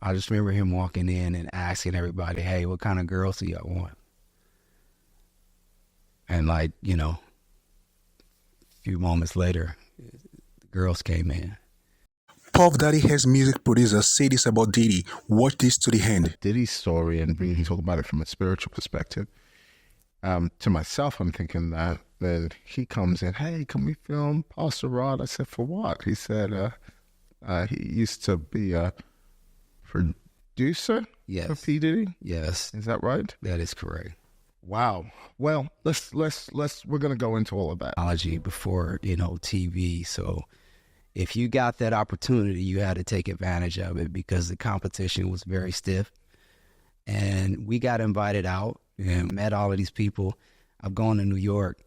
I just remember him walking in and asking everybody, hey, what kind of girls do y'all want? And like, a few moments later, the girls came in. Puff Daddy Head's music producer said this about Diddy. Watch this to the end. Diddy's story and really talk about it from a spiritual perspective. To myself, I'm thinking that he comes in, hey, can we film Pastor Rod? I said, for what? He said, he used to be a producer for P. Diddy? Yes. Is that right? That is correct. Wow. Well, we're going to go into all of that. Technology before, TV. So if you got that opportunity, you had to take advantage of it because the competition was very stiff. And we got invited out and met all of these people. I've gone to New York.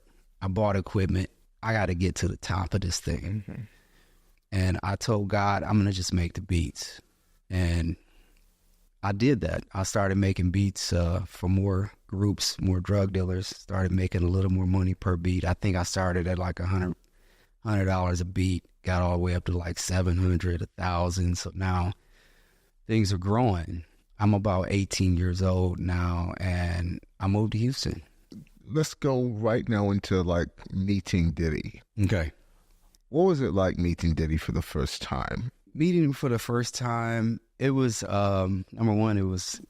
I bought equipment. I got to get to the top of this thing. Mm-hmm. And I told God, I'm going to just make the beats. And I did that. I started making beats for more groups, more drug dealers, started making a little more money per beat. I think I started at like $100 a beat, got all the way up to like 700, 1,000. So now things are growing. I'm about 18 years old now, and I moved to Houston. Let's go right now into like meeting Diddy. Okay. What was it like meeting Diddy for the first time? Meeting him for the first time, it was, number one, it was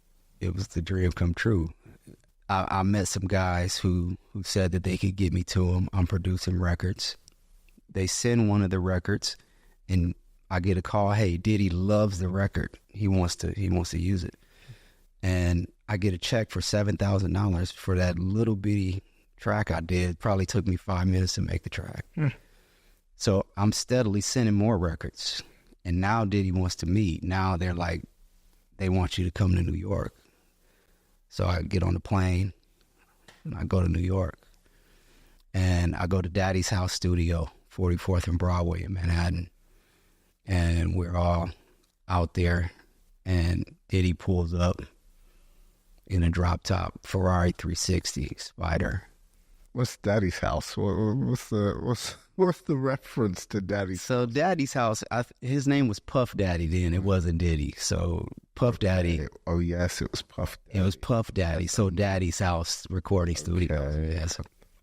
the dream come true. I met some guys who said that they could get me to him. I'm producing records. They send one of the records, and I get a call, hey, Diddy loves the record. He wants to use it. And I get a check for $7,000 for that little bitty track I did. Probably took me 5 minutes to make the track. So I'm steadily sending more records. And now Diddy wants to meet. Now they're like, they want you to come to New York. So I get on the plane and I go to New York. And I go to Daddy's House Studio, 44th and Broadway in Manhattan. And we're all out there. And Diddy pulls up in a drop top Ferrari 360 Spider. What's Daddy's house? What's the reference to Daddy's? So Daddy's house, his name was Puff Daddy then. It wasn't Diddy. So Puff Daddy. Oh yes, it was Puff Daddy. It was Puff Daddy. So Daddy's house recording studio. Okay. Yes.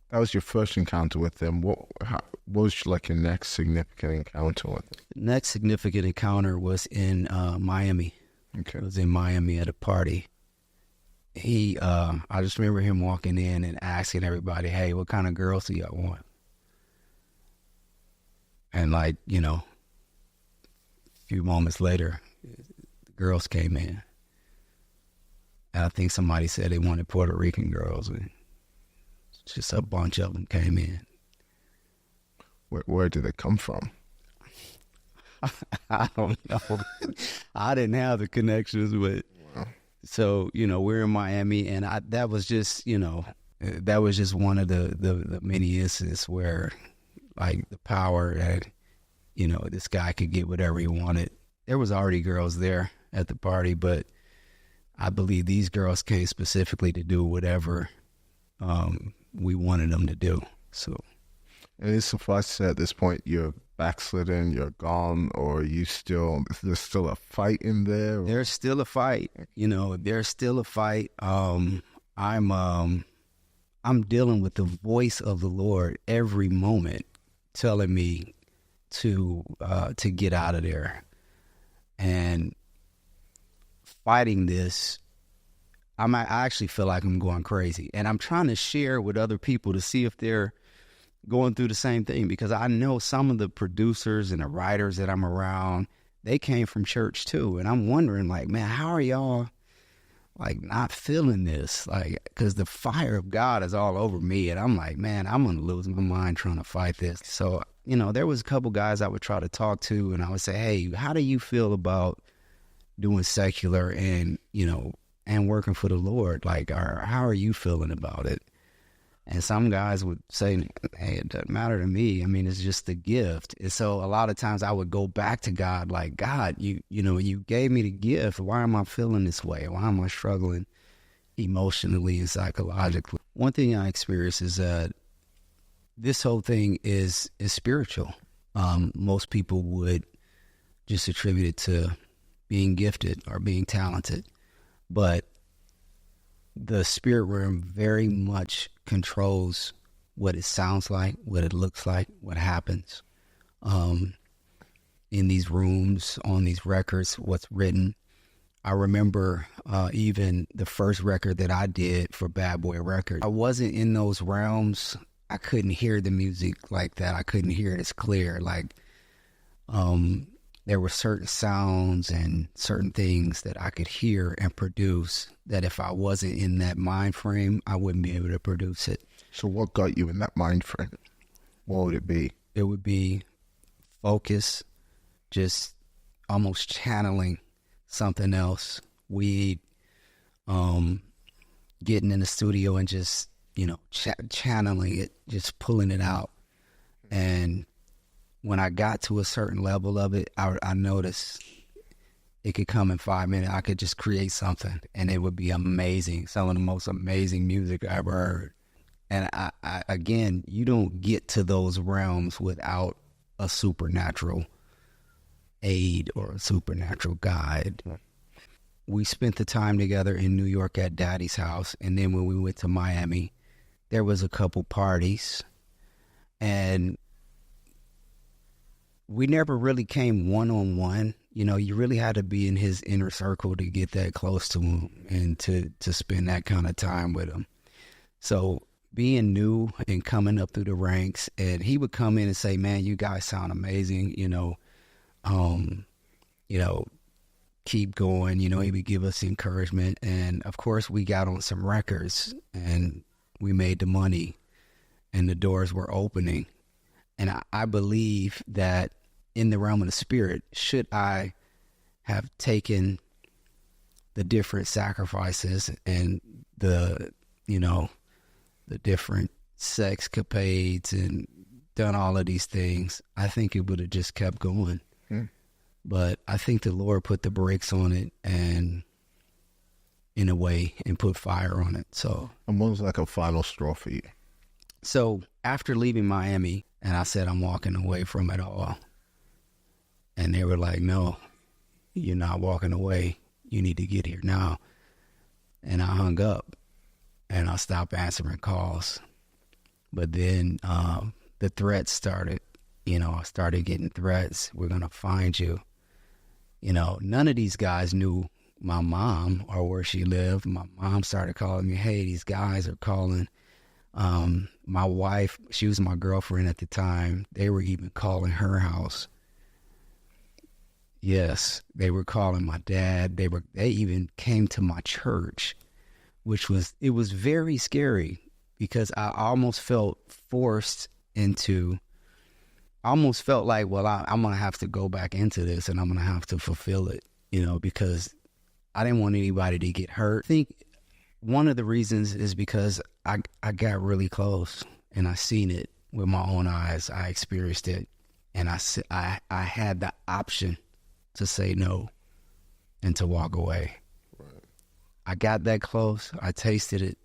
That was your first encounter with them. What was like your next significant encounter with them? The next significant encounter was in Miami. Okay. It was in Miami at a party. I just remember him walking in and asking everybody, hey, what kind of girls do y'all want? And like, a few moments later, the girls came in. And I think somebody said they wanted Puerto Rican girls. And just a bunch of them came in. Where did they come from? I don't know. I didn't have the connections, but... So, we're in Miami, and that was just one of the many instances where, like, the power that, this guy could get whatever he wanted. There was already girls there at the party, but I believe these girls came specifically to do whatever we wanted them to do. So, and it's suffice to say at this point, you're backslidden, you're gone, or there's still a fight in there? Or? There's still a fight. There's still a fight. I'm dealing with the voice of the Lord every moment telling me to get out of there. And fighting this, I actually feel like I'm going crazy. And I'm trying to share with other people to see if they're going through the same thing, because I know some of the producers and the writers that I'm around, they came from church too. And I'm wondering, like, man, how are y'all like not feeling this? Like, because the fire of God is all over me. And I'm like, man, I'm going to lose my mind trying to fight this. So, there was a couple guys I would try to talk to, and I would say, hey, how do you feel about doing secular and, and working for the Lord? Like, how are you feeling about it? And some guys would say, hey, it doesn't matter to me. I mean, it's just the gift. And so a lot of times I would go back to God, like, God, you gave me the gift. Why am I feeling this way? Why am I struggling emotionally and psychologically? One thing I experienced is that this whole thing is spiritual. Most people would just attribute it to being gifted or being talented, but the spirit realm very much controls what it sounds like, what it looks like, what happens in these rooms, on these records, what's written. I remember even the first record that I did for Bad Boy Records. I wasn't in those realms. I couldn't hear the music like that. I couldn't hear it as clear. Like there were certain sounds and certain things that I could hear and produce that if I wasn't in that mind frame, I wouldn't be able to produce it. So what got you in that mind frame? What would it be? It would be focus, just almost channeling something else. Weed, getting in the studio and just, channeling it, just pulling it out. And when I got to a certain level of it, I noticed it could come in 5 minutes. I could just create something and it would be amazing. Some of the most amazing music I ever heard. And I again, you don't get to those realms without a supernatural aid or a supernatural guide. We spent the time together in New York at Daddy's house, and then when we went to Miami, there was a couple parties, and we never really came one-on-one. You really had to be in his inner circle to get that close to him and to spend that kind of time with him. So being new and coming up through the ranks, and he would come in and say, man, you guys sound amazing, keep going, he would give us encouragement. And of course we got on some records and we made the money and the doors were opening. And I believe that in the realm of the spirit, should I have taken the different sacrifices and the different sex capades and done all of these things, I think it would have just kept going. But I think the Lord put the brakes on it and in a way and put fire on it. So, and what was like a final straw for you? So after leaving Miami, and I said, I'm walking away from it all. And they were like, no, you're not walking away. You need to get here now. And I hung up and I stopped answering calls. But then the threats started. I started getting threats. We're going to find you. None of these guys knew my mom or where she lived. My mom started calling me, hey, these guys are calling. My wife, she was my girlfriend at the time. They were even calling her house. Yes, they were calling my dad. They even came to my church, it was very scary because I almost felt forced into, I almost felt like, well, I'm going to have to go back into this and I'm going to have to fulfill it, because I didn't want anybody to get hurt. I think one of the reasons is because I got really close and I seen it with my own eyes. I experienced it and I had the option to say no and to walk away. Right. I got that close. I tasted it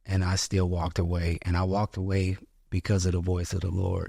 and I still walked away. And I walked away because of the voice of the Lord.